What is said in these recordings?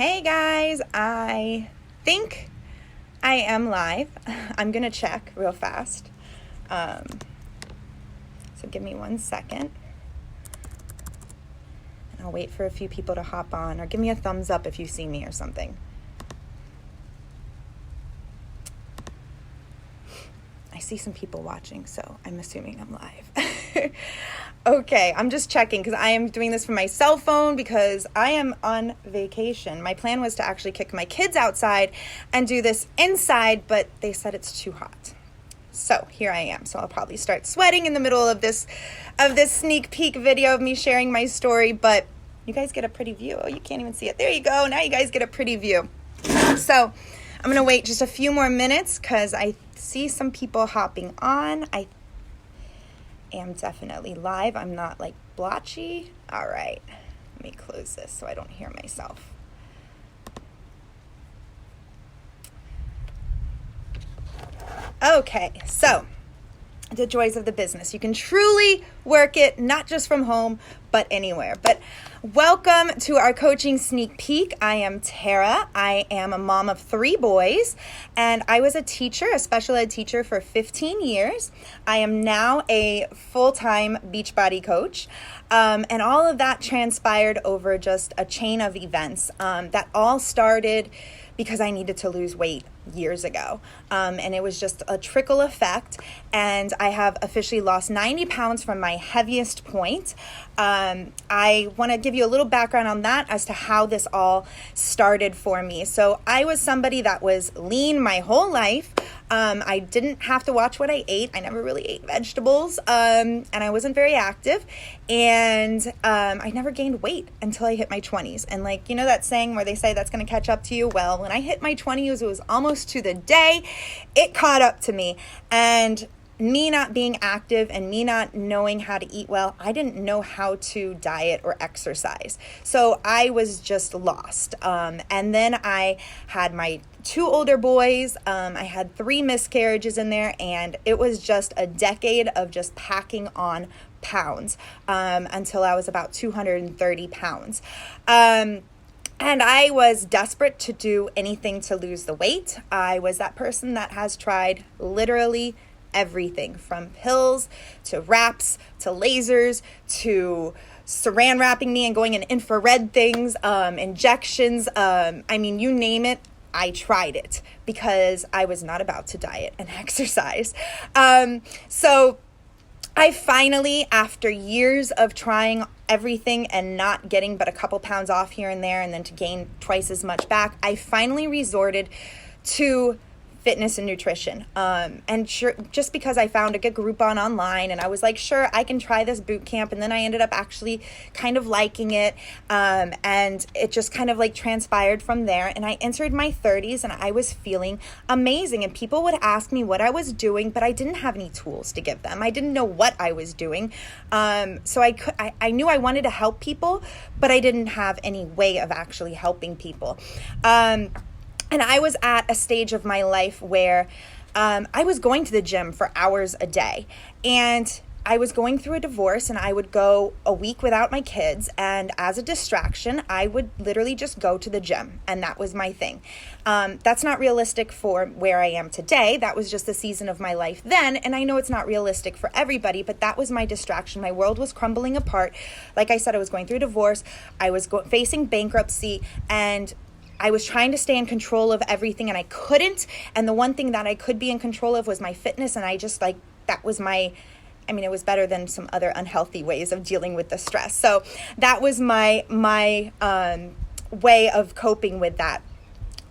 Hey guys, I think I am live. I'm gonna check real fast. So give me 1 second. And I'll wait for a few people to hop on, or give me a thumbs up if you see me or something. I see some people watching, so I'm assuming I'm live. Okay, I'm just checking because I am doing this from my cell phone because I am on vacation. My plan was to actually kick my kids outside and do this inside, but they said it's too hot. So here I am. So I'll probably start sweating in the middle of this sneak peek video of me sharing my story, but you guys get a pretty view. Oh, you can't even see it. There you go. Now you guys get a pretty view. So I'm going to wait just a few more minutes because I see some people hopping on. I am definitely live. I'm not like blotchy. All right. Let me close this so I don't hear myself. Okay, so the joys of the business. You can truly work it, not just from home, but anywhere. But welcome to our coaching sneak peek. I am Tara. I am a mom of 3 boys, and I was a teacher, a special ed teacher for 15 years. I am now a full-time Beachbody coach, and all of that transpired over just a chain of events that all started because I needed to lose weight years ago. And it was just a trickle effect. And I have officially lost 90 pounds from my heaviest point. I want to give you a little background on that as to how this all started for me. So I was somebody that was lean my whole life. I didn't have to watch what I ate. I never really ate vegetables. And I wasn't very active. And I never gained weight until I hit my 20s. And like, you know that saying where they say that's going to catch up to you? Well, when I hit my 20s, it was almost to the day it caught up to me. And me not being active and me not knowing how to eat well, I didn't know how to diet or exercise. So I was just lost. And then I had my 2 older boys. I had 3 miscarriages in there, and it was just a decade of just packing on pounds until I was about 230 pounds. And I was desperate to do anything to lose the weight. I was that person that has tried literally everything from pills to wraps to lasers to saran wrapping me and going in infrared things, injections. I mean, you name it. I tried it because I was not about to diet and exercise. So I finally, after years of trying everything and not getting but a couple pounds off here and there and then to gain twice as much back, I finally resorted to fitness and nutrition. And sure, just because I found a good Groupon online and I was like, sure, I can try this boot camp. And then I ended up actually kind of liking it. And it just kind of like transpired from there. And I entered my 30s and I was feeling amazing. And people would ask me what I was doing, but I didn't have any tools to give them. I didn't know what I was doing. So I knew I wanted to help people, but I didn't have any way of actually helping people. And I was at a stage of my life where I was going to the gym for hours a day. And I was going through a divorce, and I would go a week without my kids. And as a distraction, I would literally just go to the gym. And that was my thing. That's not realistic for where I am today. That was just the season of my life then. And I know it's not realistic for everybody, but that was my distraction. My world was crumbling apart. Like I said, I was going through a divorce. I was facing bankruptcy, and I was trying to stay in control of everything, and I couldn't. And the one thing that I could be in control of was my fitness. And I just that was it was better than some other unhealthy ways of dealing with the stress. So that was my way of coping with that.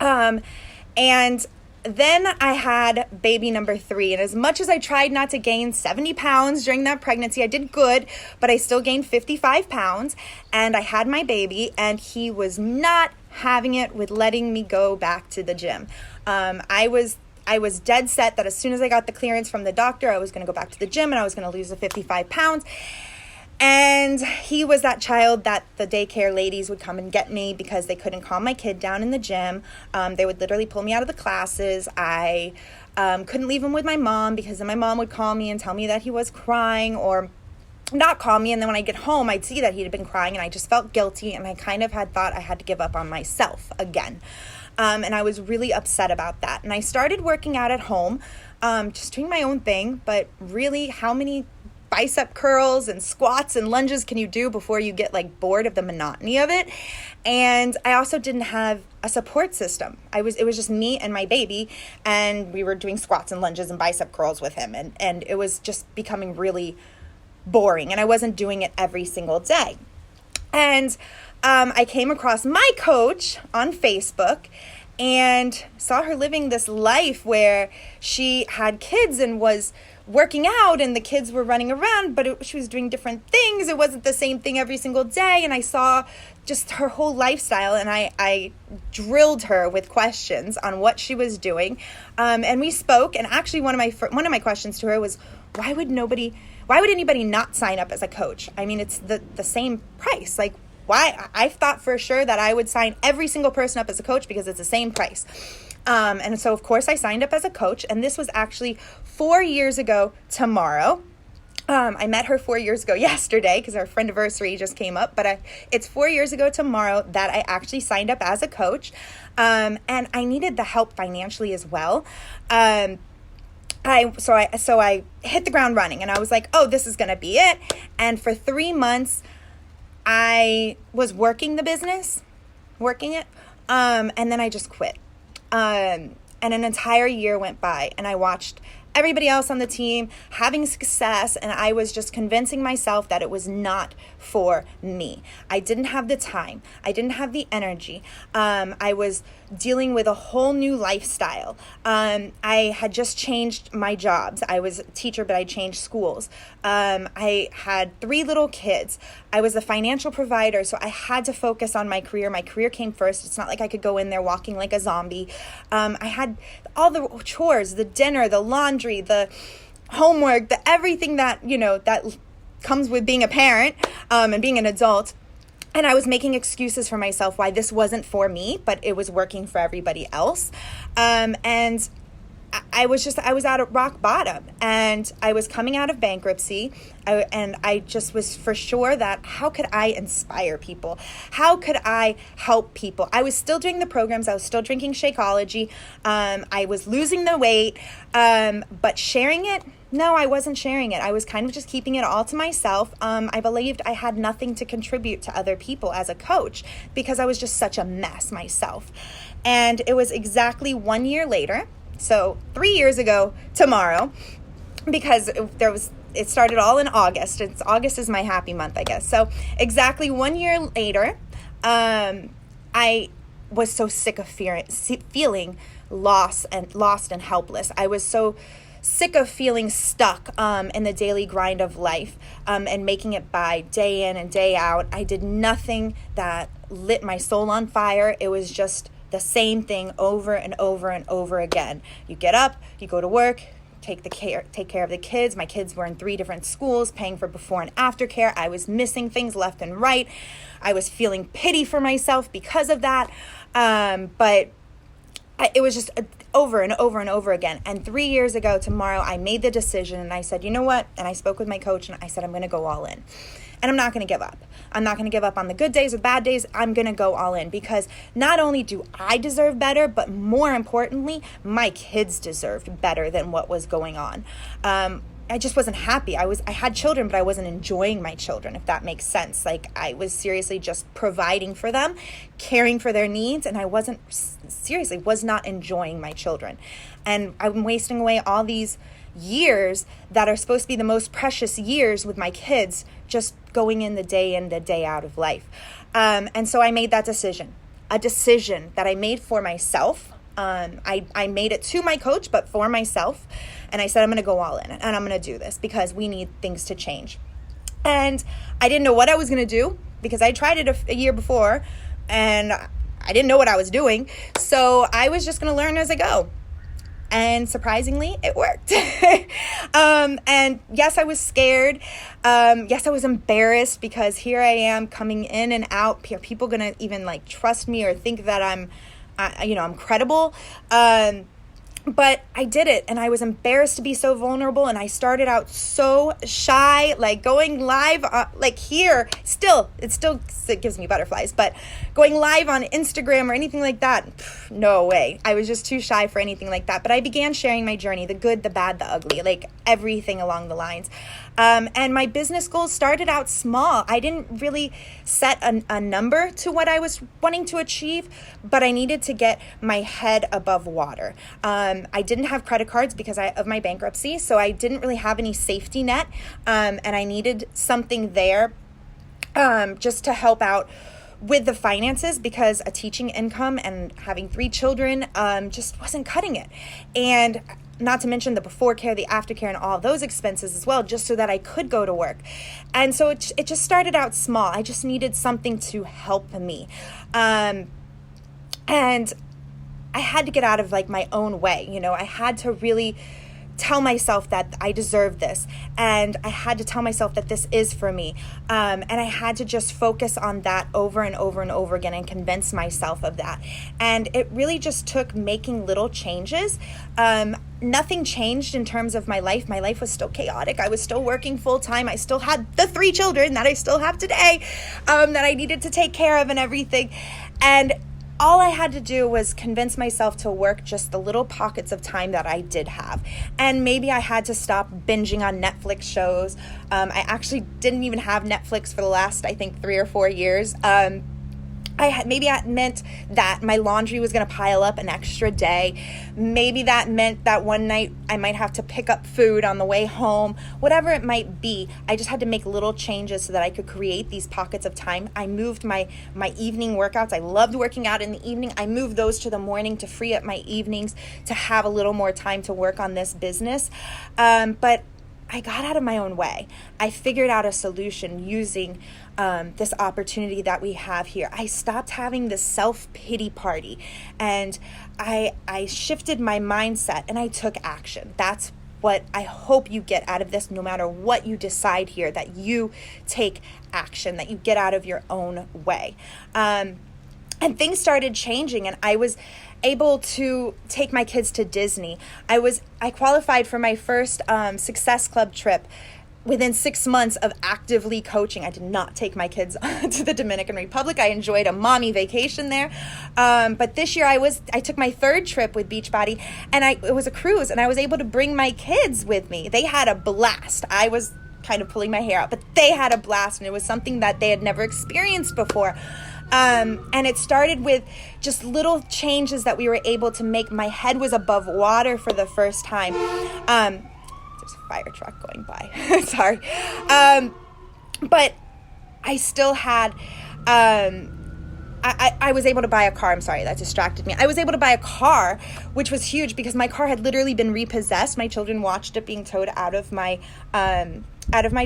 And then I had baby number 3. And as much as I tried not to gain 70 pounds during that pregnancy, I did good, but I still gained 55 pounds. And I had my baby, and he was not having it with letting me go back to the gym. I was dead set that as soon as I got the clearance from the doctor, I was going to go back to the gym and I was going to lose the 55 pounds. And he was that child that the daycare ladies would come and get me because they couldn't calm my kid down in the gym. They would literally pull me out of the classes. I couldn't leave him with my mom because then my mom would call me and tell me that he was crying, or not call me, and then when I get home, I'd see that he had been crying, and I just felt guilty, and I kind of had thought I had to give up on myself again. And I was really upset about that. And I started working out at home, just doing my own thing, but really, how many bicep curls and squats and lunges can you do before you get like bored of the monotony of it? And I also didn't have a support system. It was just me and my baby, and we were doing squats and lunges and bicep curls with him, and it was just becoming really boring, and I wasn't doing it every single day. And I came across my coach on Facebook and saw her living this life where she had kids and was working out, and the kids were running around, but she was doing different things. It wasn't the same thing every single day. And I saw just her whole lifestyle, and I drilled her with questions on what she was doing. And we spoke, and actually one of my questions to her was, why would anybody not sign up as a coach? I mean, it's the same price. Like, why? I thought for sure that I would sign every single person up as a coach because it's the same price. And so, of course, I signed up as a coach, and this was actually 4 years ago tomorrow. I met her 4 years ago yesterday because our friendiversary just came up, but it's 4 years ago tomorrow that I actually signed up as a coach, and I needed the help financially as well. So I hit the ground running, and I was like, oh, this is going to be it. And for 3 months, I was working the business, and then I just quit. And an entire year went by, and I watched everybody else on the team having success, and I was just convincing myself that it was not for me. I didn't have the time. I didn't have the energy. I was dealing with a whole new lifestyle. I had just changed my jobs. I was a teacher, but I changed schools. I had 3 little kids. I was a financial provider, so I had to focus on my career. My career came first. It's not like I could go in there walking like a zombie. I had all the chores, the dinner, the laundry, the homework, the everything that, that comes with being a parent, and being an adult. And I was making excuses for myself why this wasn't for me, but it was working for everybody else. And I was at rock bottom, and I was coming out of bankruptcy. And I just was for sure that how could I inspire people? How could I help people? I was still doing the programs. I was still drinking Shakeology. I was losing the weight, but sharing it, no, I wasn't sharing it. I was kind of just keeping it all to myself. I believed I had nothing to contribute to other people as a coach because I was just such a mess myself. And it was exactly 1 year later, so 3 years ago tomorrow, because it started all in August. August is my happy month, I guess. So exactly 1 year later, I was so sick of feeling lost and helpless. I was so sick of feeling stuck in the daily grind of life, and making it by day in and day out. I did nothing that lit my soul on fire. It was just the same thing over and over and over again. You get up, you go to work, take care of the kids. My kids were in 3 different schools, paying for before and after care. I was missing things left and right. I was feeling pity for myself because of that. But it was just over and over and over again. And 3 years ago tomorrow, I made the decision, and I said, you know what? And I spoke with my coach, and I said, I'm going to go all in. And I'm not going to give up. I'm not going to give up on the good days or bad days. I'm going to go all in, because not only do I deserve better, but more importantly, my kids deserved better than what was going on. I just wasn't happy. I had children, but I wasn't enjoying my children, if that makes sense. Like, I was seriously just providing for them, caring for their needs, and I was not enjoying my children. And I'm wasting away all these years that are supposed to be the most precious years with my kids, just going in the day out of life. And so I made that decision, a decision that I made for myself. I made it to my coach, but for myself. And I said, I'm going to go all in, and I'm going to do this because we need things to change. And I didn't know what I was going to do because I tried it a year before, and I didn't know what I was doing. So I was just going to learn as I go. And surprisingly, it worked. And yes, I was scared. Yes, I was embarrassed, because here I am coming in and out. Are people going to even trust me or think that I'm credible? But I did it, and I was embarrassed to be so vulnerable, and I started out so shy, like going live, like here, it gives me butterflies, but going live on Instagram or anything like that, no way. I was just too shy for anything like that. But I began sharing my journey, the good, the bad, the ugly, like everything along the lines. And my business goals started out small. I didn't really set a number to what I was wanting to achieve, but I needed to get my head above water. I didn't have credit cards because of my bankruptcy, so I didn't really have any safety net, and I needed something there just to help out with the finances, because a teaching income and having 3 children just wasn't cutting it. And not to mention the before care, the aftercare, and all of those expenses as well, just so that I could go to work. And so it just started out small. I just needed something to help me. And I had to get out of like my own way. I had to really tell myself that I deserve this, and I had to tell myself that this is for me, and I had to just focus on that over and over and over again and convince myself of that. And it really just took making little changes. Nothing changed in terms of my life. My life was still chaotic. I was still working full time. I still had the 3 children that I still have today, that I needed to take care of and everything. And all I had to do was convince myself to work just the little pockets of time that I did have. And maybe I had to stop binging on Netflix shows. I actually didn't even have Netflix for the last, I think, 3 or 4 years. Maybe that meant that my laundry was going to pile up an extra day. Maybe that meant that one night I might have to pick up food on the way home. Whatever it might be, I just had to make little changes so that I could create these pockets of time. I moved my evening workouts. I loved working out in the evening. I moved those to the morning to free up my evenings to have a little more time to work on this business. But I got out of my own way. I figured out a solution using this opportunity that we have here. I stopped having this self-pity party, and I shifted my mindset, and I took action. That's what I hope you get out of this, no matter what you decide here, that you take action, that you get out of your own way. And things started changing, and I was able to take my kids to Disney. I qualified for my first Success Club trip within 6 months of actively coaching. I did not take my kids to the Dominican Republic. I enjoyed a mommy vacation there. But this year I took my 3rd trip with Beachbody, and it was a cruise, and I was able to bring my kids with me. They had a blast. I was kind of pulling my hair out, but they had a blast, and it was something that they had never experienced before. And it started with just little changes that we were able to make. My head was above water for the first time. There's a fire truck going by. Sorry. But I still had, I was able to buy a car. I'm sorry, that distracted me. I was able to buy a car, which was huge because my car had literally been repossessed. My children watched it being towed out of my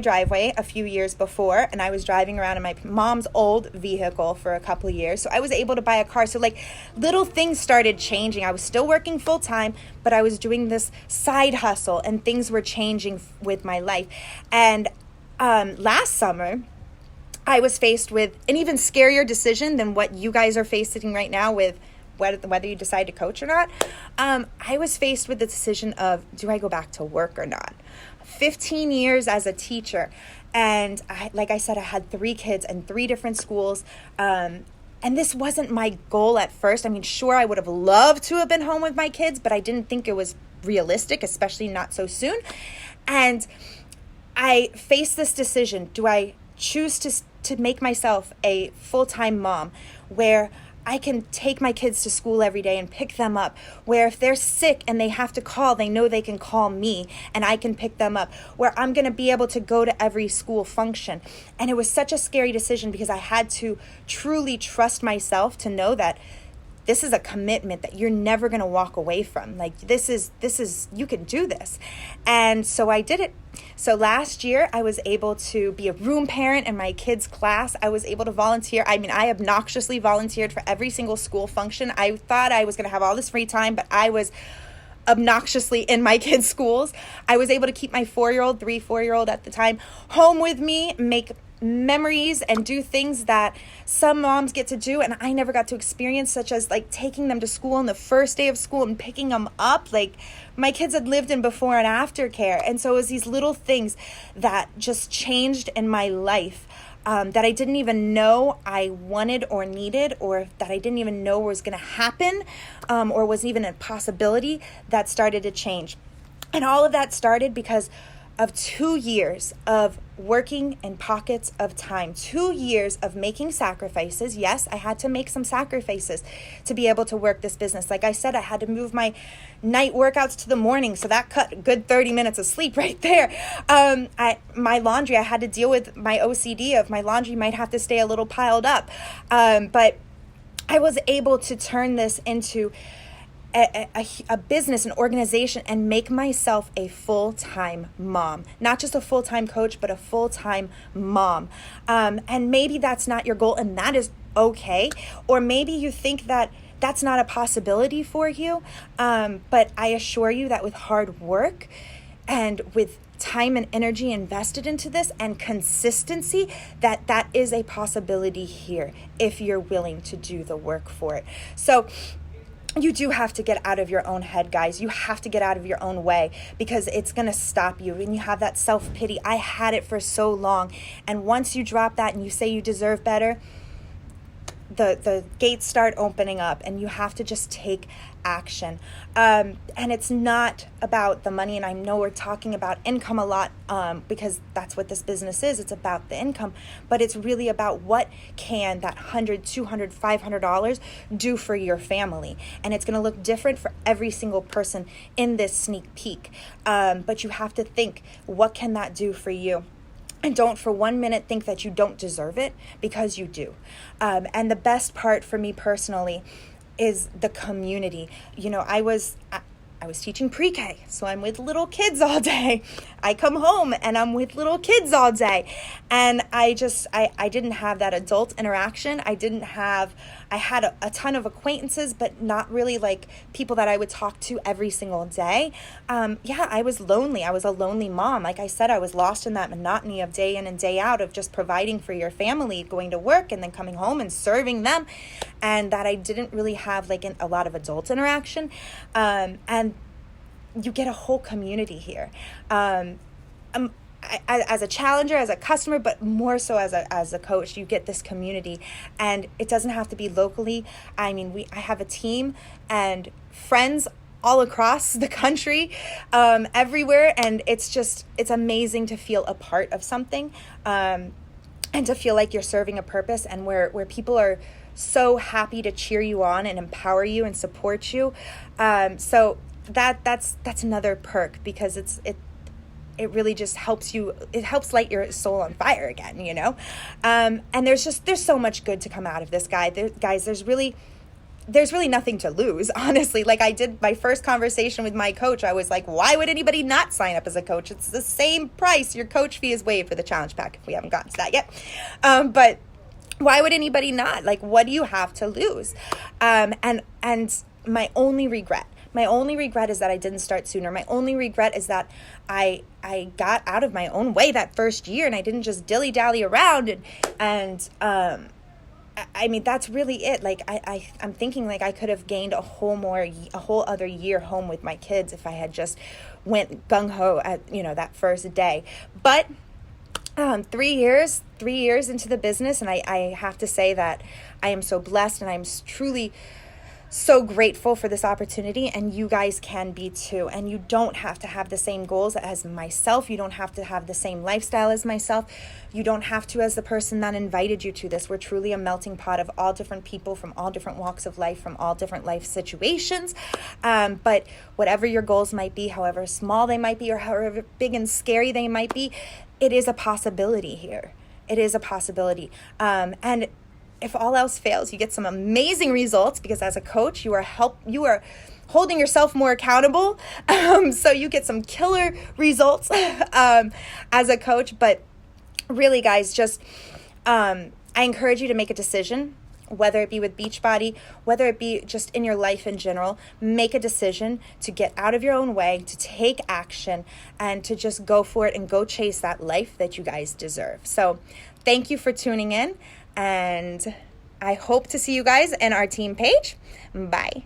driveway a few years before, and I was driving around in my mom's old vehicle for a couple of years. So I was able to buy a car. So like little things started changing. I was still working full time, but I was doing this side hustle, and things were changing with my life. And last summer, I was faced with an even scarier decision than what you guys are facing right now with whether you decide to coach or not. I was faced with the decision of, do I go back to work or not? 15 years as a teacher, and like I said, I had 3 kids and 3 different schools, and this wasn't my goal at first. I mean, sure, I would have loved to have been home with my kids, but I didn't think it was realistic, especially not so soon. And I faced this decision. Do I choose to make myself a full-time mom where I can take my kids to school every day and pick them up, where if they're sick and they have to call, they know they can call me and I can pick them up, where I'm going to be able to go to every school function? And it was such a scary decision because I had to truly trust myself to know that this is a commitment that you're never going to walk away from. Like this is, you can do this. And so I did it. So last year I was able to be a room parent in my kids' class. I was able to volunteer. I mean, I obnoxiously volunteered for every single school function. I thought I was going to have all this free time, but I was obnoxiously in my kids' schools. I was able to keep my 4-year-old at the time home with me, make memories and do things that some moms get to do and I never got to experience, such as like taking them to school on the first day of school and picking them up. Like, my kids had lived in before and after care. And so it was these little things that just changed in my life that I didn't even know I wanted or needed, or that I didn't even know was going to happen, or was even a possibility, that started to change. And all of that started because of 2 years of working in pockets of time, 2 years of making sacrifices. Yes, I had to make some sacrifices to be able to work this business. Like I said, I had to move my night workouts to the morning, so that cut a good 30 minutes of sleep right there. My laundry, I had to deal with my OCD of my laundry might have to stay a little piled up. But I was able to turn this into a business, an organization, and make myself a full-time mom. Not just a full-time coach, but a full-time mom. And maybe that's not your goal, and that is okay. Or maybe you think that that's not a possibility for you. But I assure you that with hard work and with time and energy invested into this and consistency, that is a possibility here if you're willing to do the work for it. So you do have to get out of your own head, guys. You have to get out of your own way, because it's going to stop you. And you have that self-pity. I had it for so long. And once you drop that and you say you deserve better, the gates start opening up, and you have to just take action. And it's not about the money. And I know we're talking about income a lot, because that's what this business is. It's about the income, but it's really about what can that $100, $200, $500 do for your family. And it's going to look different for every single person in this sneak peek. But you have to think, what can that do for you? And don't for 1 minute think that you don't deserve it, because you do. And the best part for me personally is the community. You know, I was teaching pre-K, so I'm with little kids all day. I come home and I'm with little kids all day. And I didn't have that adult interaction. I had a ton of acquaintances, but not really like people that I would talk to every single day. I was lonely. I was a lonely mom. Like I said, I was lost in that monotony of day in and day out of just providing for your family, going to work and then coming home and serving them. And that I didn't really have like a lot of adult interaction. And you get a whole community here. As a challenger, as a customer, but more so as a coach, you get this community, and it doesn't have to be locally. I mean, I have a team and friends all across the country, everywhere, and it's amazing to feel a part of something, and to feel like you're serving a purpose, and where people are so happy to cheer you on and empower you and support you. So that's another perk, because it really just helps you. It helps light your soul on fire again, you know? And there's so much good to come out of this, guys. There's really nothing to lose, honestly. Like I did my first conversation with my coach, I was like, why would anybody not sign up as a coach? It's the same price. Your coach fee is waived for the challenge pack, if we haven't gotten to that yet. But why would anybody not? Like, what do you have to lose? And my only regret is that I didn't start sooner. My only regret is that I got out of my own way that first year, and I didn't just dilly-dally around. And I mean, that's really it. Like, I'm thinking like I could have gained a whole other year home with my kids if I had just went gung-ho at, that first day. But 3 years into the business, and I have to say that I am so blessed, and I'm truly so grateful for this opportunity, and you guys can be too. And you don't have to have the same goals as myself. You don't have to have the same lifestyle as myself. You don't have to as the person that invited you to this. We're truly a melting pot of all different people from all different walks of life, from all different life situations. But whatever your goals might be, however small they might be, or however big and scary they might be, it is a possibility here. It is a possibility. And if all else fails, you get some amazing results, because as a coach, you are holding yourself more accountable. So you get some killer results as a coach. But really, guys, just I encourage you to make a decision, whether it be with Beachbody, whether it be just in your life in general. Make a decision to get out of your own way, to take action, and to just go for it and go chase that life that you guys deserve. So thank you for tuning in, and I hope to see you guys in our team page. Bye.